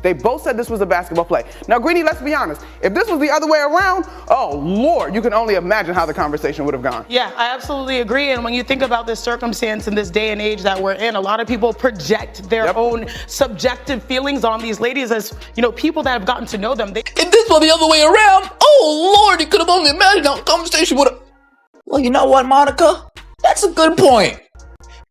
They both said this was a basketball play. Now, Greeny, let's be honest. If this was the other way around, oh, Lord, you can only imagine how the conversation would have gone. Yeah, I absolutely agree. And when you think about this circumstance in this day and age that we're in, a lot of people project their own subjective feelings on these ladies as, you know, people that have gotten to know them. If this were the other way around, oh, Lord, you could have only imagined how the conversation would have... Well, you know what, Monica? That's a good point.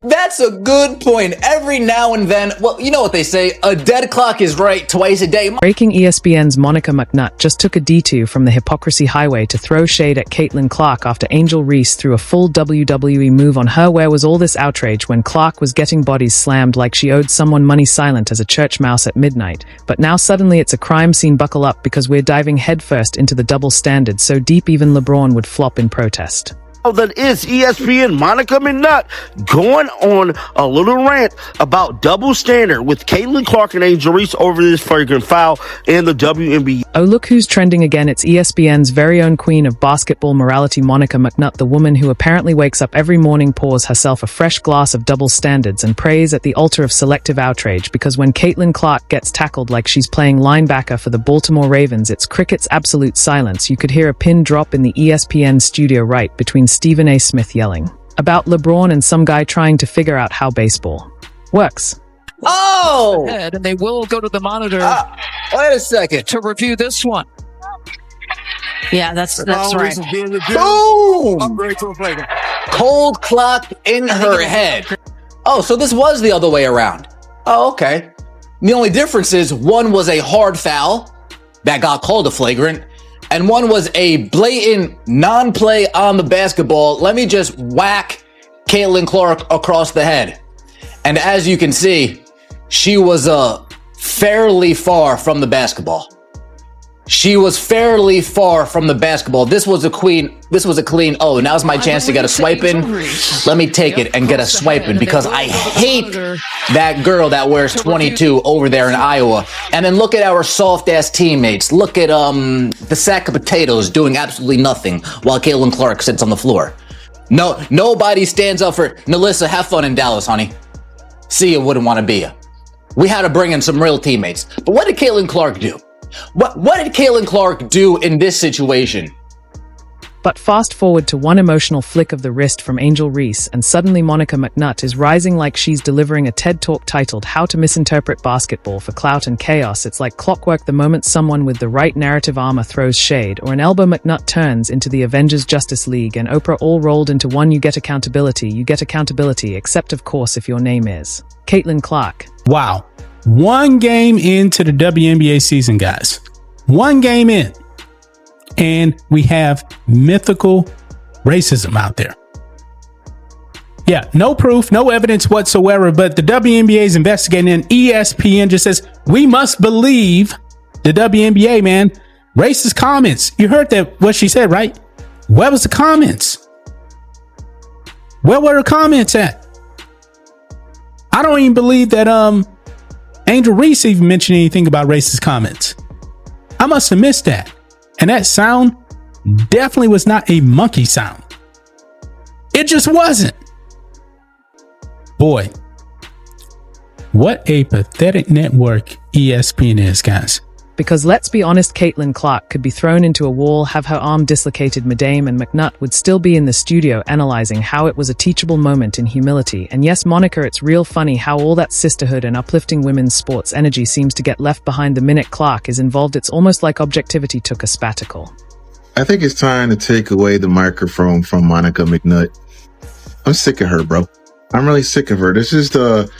That's a good point. Every now and then, well, you know what they say, a dead clock is right twice a day. Breaking ESPN's Monica McNutt just took a detour from the hypocrisy highway to throw shade at Caitlin Clark after Angel Reese threw a full WWE move on her. Where was all this outrage when Clark was getting bodies slammed like she owed someone money, silent as a church mouse at midnight? But now suddenly it's a crime scene. Buckle up, because we're diving headfirst into the double standard so deep even LeBron would flop in protest. That is ESPN Monica McNutt going on a little rant about double standard with Caitlin Clark and Angel Reese over this flagrant foul in the WNBA. Oh, look who's trending again. It's ESPN's very own queen of basketball morality, Monica McNutt, the woman who apparently wakes up every morning, pours herself a fresh glass of double standards, and prays at the altar of selective outrage because when Caitlin Clark gets tackled like she's playing linebacker for the Baltimore Ravens, it's cricket's absolute silence. You could hear a pin drop in the ESPN studio right between Stephen A. Smith yelling about LeBron and some guy trying to figure out how baseball works. Oh! And they will go to the monitor. Wait a second. To review this one. Yeah, that's right. Boom! Cold clock in her head. Oh, so this was the other way around. Oh, okay. The only difference is one was a hard foul that got called a flagrant, and one was a blatant non-play on the basketball. Let me just whack Caitlin Clark across the head. And as you can see, she was fairly far from the basketball. She was fairly far from the basketball. This was a clean, oh, now's my chance to get a swipe in. Let me take it and get a swipe in because I hate that girl that wears 22 over there in Iowa. And then look at our soft ass teammates. Look at the sack of potatoes doing absolutely nothing while Caitlin Clark sits on the floor. No, nobody stands up for Nalissa. Have fun in Dallas, honey. See you, wouldn't want to be you. We had to bring in some real teammates. But what did Caitlin Clark do? What did Caitlin Clark do in this situation? But fast forward to one emotional flick of the wrist from Angel Reese, and suddenly Monica McNutt is rising like she's delivering a TED Talk titled How to Misinterpret Basketball for Clout and Chaos. It's like clockwork the moment someone with the right narrative armor throws shade, or an elbow McNutt turns into the Avengers Justice League, and Oprah all rolled into one. You get accountability, except of course if your name is Caitlin Clark. Wow. One game into the WNBA season, guys. One game in. And we have mythical racism out there. Yeah, no proof, no evidence whatsoever, but the WNBA is investigating, and ESPN just says, we must believe the WNBA, man. Racist comments. You heard that, what she said, right? Where was the comments? Where were the comments at? I don't even believe that, Angel Reese even mentioned anything about racist comments. I must have missed that. And that sound definitely was not a monkey sound. It just wasn't. Boy, what a pathetic network ESPN is, guys. Because let's be honest, Caitlin Clark could be thrown into a wall, have her arm dislocated, Madame, and McNutt would still be in the studio analyzing how it was a teachable moment in humility. And yes, Monica, it's real funny how all that sisterhood and uplifting women's sports energy seems to get left behind the minute Clark is involved. It's almost like objectivity took a sabbatical. I think it's time to take away the microphone from Monica McNutt. I'm sick of her, bro. I'm really sick of her. This is the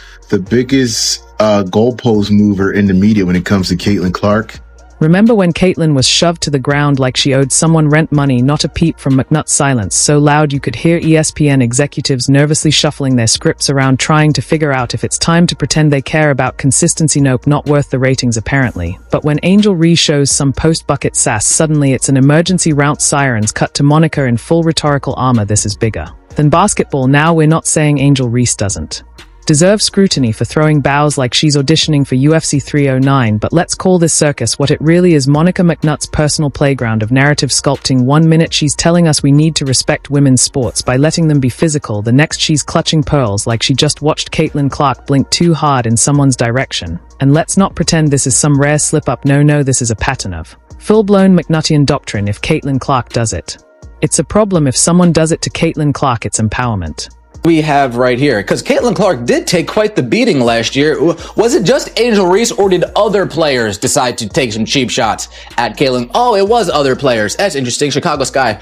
biggest goalpost mover in the media when it comes to Caitlin Clark. Remember when Caitlin was shoved to the ground like she owed someone rent money? Not a peep from McNutt's silence, so loud you could hear ESPN executives nervously shuffling their scripts around, trying to figure out if it's time to pretend they care about consistency. Nope, not worth the ratings apparently. But when Angel Reese shows some post-bucket sass, suddenly it's an emergency route. Sirens cut to Monica in full rhetorical armor. This is bigger than basketball. Now we're not saying Angel Reese doesn't Deserves scrutiny for throwing bows like she's auditioning for UFC 309, but let's call this circus what it really is. Monica McNutt's personal playground of narrative sculpting. 1 minute she's telling us we need to respect women's sports by letting them be physical, the next she's clutching pearls like she just watched Caitlin Clark blink too hard in someone's direction. And let's not pretend this is some rare slip-up. No, this is a pattern of full-blown McNuttian doctrine if Caitlin Clark does it. It's a problem if someone does it to Caitlin Clark. It's empowerment. We have right here, because Caitlin Clark did take quite the beating last year. Was it just Angel Reese, or did other players decide to take some cheap shots at Caitlin? Oh, it was other players. That's interesting. Chicago Sky.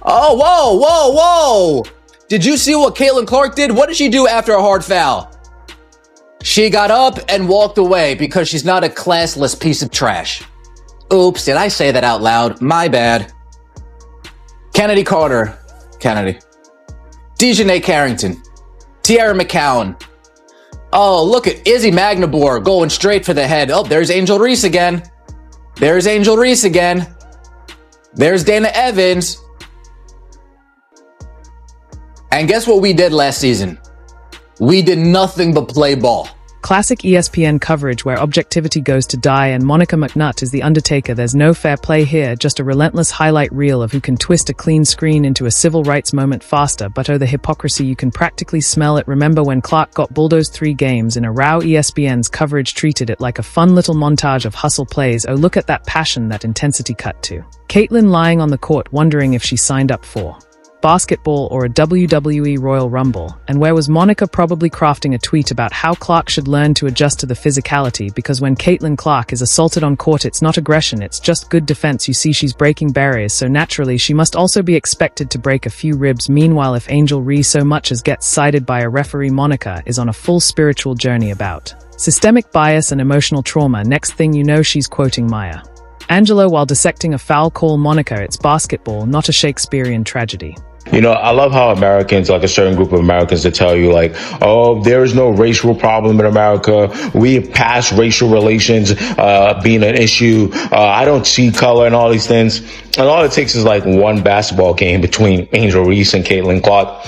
Whoa. Did you see what Caitlin Clark did? What did she do after a hard foul? She got up and walked away because she's not a classless piece of trash. Oops, did I say that out loud? My bad. Kennedy Carter. Dejanay Carrington, Tiara McCowan. Oh, look at Izzy Magnabor going straight for the head. Oh, there's Angel Reese again. There's Dana Evans. And guess what we did last season? We did nothing but play ball. Classic ESPN coverage where objectivity goes to die and Monica McNutt is the Undertaker. There's no fair play here, just a relentless highlight reel of who can twist a clean screen into a civil rights moment faster. But oh, the hypocrisy, you can practically smell it. Remember when Clark got bulldozed 3 games in a row? ESPN's coverage treated it like a fun little montage of hustle plays. Oh, look at that passion, that intensity cut to Caitlin lying on the court wondering if she signed up for basketball or a WWE Royal Rumble. And where was Monica? Probably crafting a tweet about how Clark should learn to adjust to the physicality, because when Caitlin Clark is assaulted on court, it's not aggression, it's just good defense. You see, she's breaking barriers, so naturally she must also be expected to break a few ribs. Meanwhile, if Angel Reese so much as gets cited by a referee, Monica is on a full spiritual journey about systemic bias and emotional trauma. Next thing you know, she's quoting Maya Angelou while dissecting a foul call. Monica, it's basketball, not a Shakespearean tragedy. You know, I love how Americans, like a certain group of Americans, to tell you like, oh, there is no racial problem in America. We have past racial relations being an issue. I don't see color and all these things. And all it takes is like one basketball game between Angel Reese and Caitlin Clark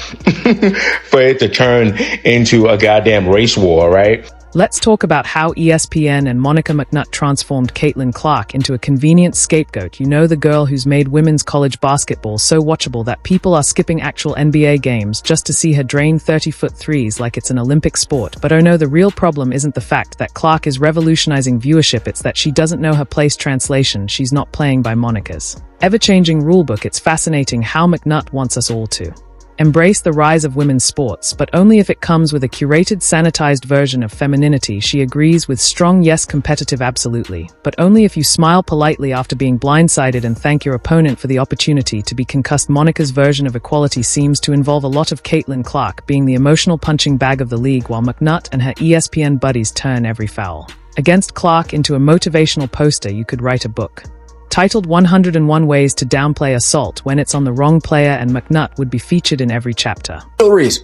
for it to turn into a goddamn race war, right? Let's talk about how ESPN and Monica McNutt transformed Caitlin Clark into a convenient scapegoat. You know, the girl who's made women's college basketball so watchable that people are skipping actual NBA games just to see her drain 30-foot threes like it's an Olympic sport. But oh no, the real problem isn't the fact that Clark is revolutionizing viewership, it's that she doesn't know her place. Translation, she's not playing by Monica's ever-changing rulebook. It's fascinating how McNutt wants us all to embrace the rise of women's sports, but only if it comes with a curated, sanitized version of femininity. She agrees with strong yes, competitive absolutely, but only if you smile politely after being blindsided and thank your opponent for the opportunity to be concussed. Monica's version of equality seems to involve a lot of Caitlin Clark being the emotional punching bag of the league, while McNutt and her ESPN buddies turn every foul against Clark into a motivational poster. You could write a book titled 101 Ways to Downplay Assault when it's on the wrong player, and McNutt would be featured in every chapter. Reese.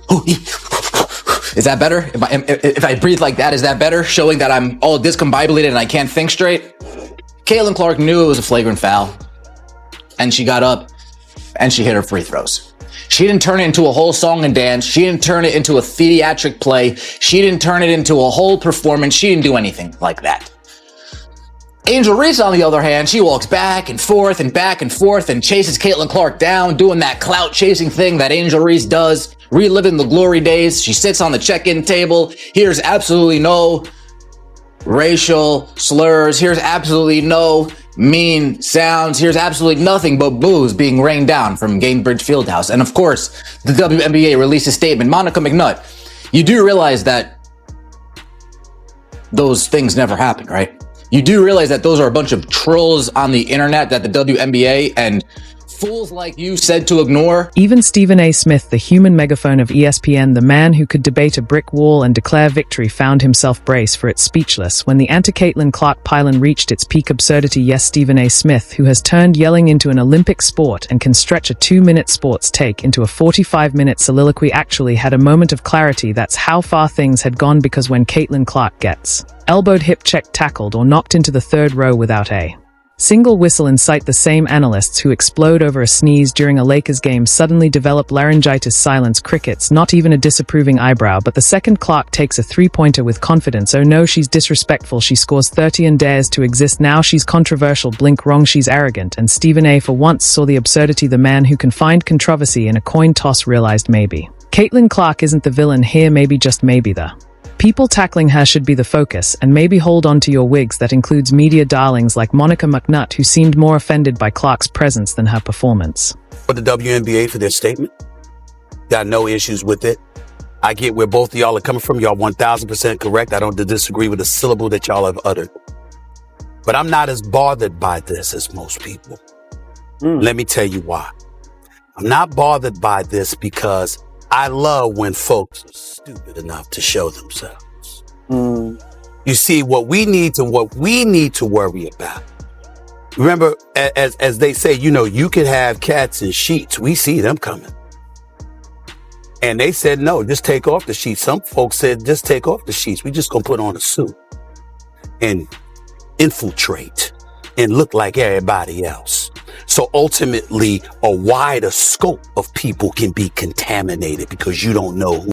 Is that better? If I breathe like that, is that better? Showing that I'm all discombobulated and I can't think straight? Caitlin Clark knew it was a flagrant foul, and she got up and she hit her free throws. She didn't turn it into a whole song and dance. She didn't turn it into a theatric play. She didn't turn it into a whole performance. She didn't do anything like that. Angel Reese, on the other hand, she walks back and forth and chases Caitlin Clark down, doing that clout chasing thing that Angel Reese does, reliving the glory days. She sits on the check-in table, hears absolutely no racial slurs, hears absolutely no mean sounds, hears absolutely nothing but boos being rained down from Gainbridge Fieldhouse. And of course, the WNBA released a statement. Monica McNutt, you do realize that those things never happened, right? You do realize that those are a bunch of trolls on the internet that the WNBA and fools like you said to ignore? Even Stephen A. Smith, the human megaphone of ESPN, the man who could debate a brick wall and declare victory, found himself braced for it, speechless when the anti-Caitlin Clark pylon reached its peak absurdity. Yes, Stephen A. Smith, who has turned yelling into an Olympic sport and can stretch a 2-minute sports take into a 45-minute soliloquy, actually had a moment of clarity. That's how far things had gone, because when Caitlin Clark gets elbowed, hip checked, tackled, or knocked into the third row without a Single whistle incite the same analysts who explode over a sneeze during a Lakers game suddenly develop laryngitis. Silence. Crickets. Not even a disapproving eyebrow, but the second Clark takes a three-pointer with confidence. Oh no, she's disrespectful. She scores 30 and dares to exist. Now she's controversial. Blink. Wrong, she's arrogant. And Stephen A. for once saw the absurdity. The man who can find controversy in a coin toss realized maybe Caitlin Clark isn't the villain here. Maybe, just maybe, the people tackling her should be the focus, and maybe hold on to your wigs. That includes media darlings like Monica McNutt, who seemed more offended by Clark's presence than her performance. For the WNBA for their statement, got no issues with it. I get where both of y'all are coming from. Y'all 1,000% correct. I don't disagree with a syllable that y'all have uttered. But I'm not as bothered by this as most people. Let me tell you why. I'm not bothered by this because I love when folks are stupid enough to show themselves. You see, what we need to worry about. Remember, as they say, you can have cats in sheets. We see them coming. And they said, no, just take off the sheets. Some folks said, just take off the sheets. We just gonna put on a suit and infiltrate and look like everybody else. So ultimately, a wider scope of people can be contaminated because you don't know who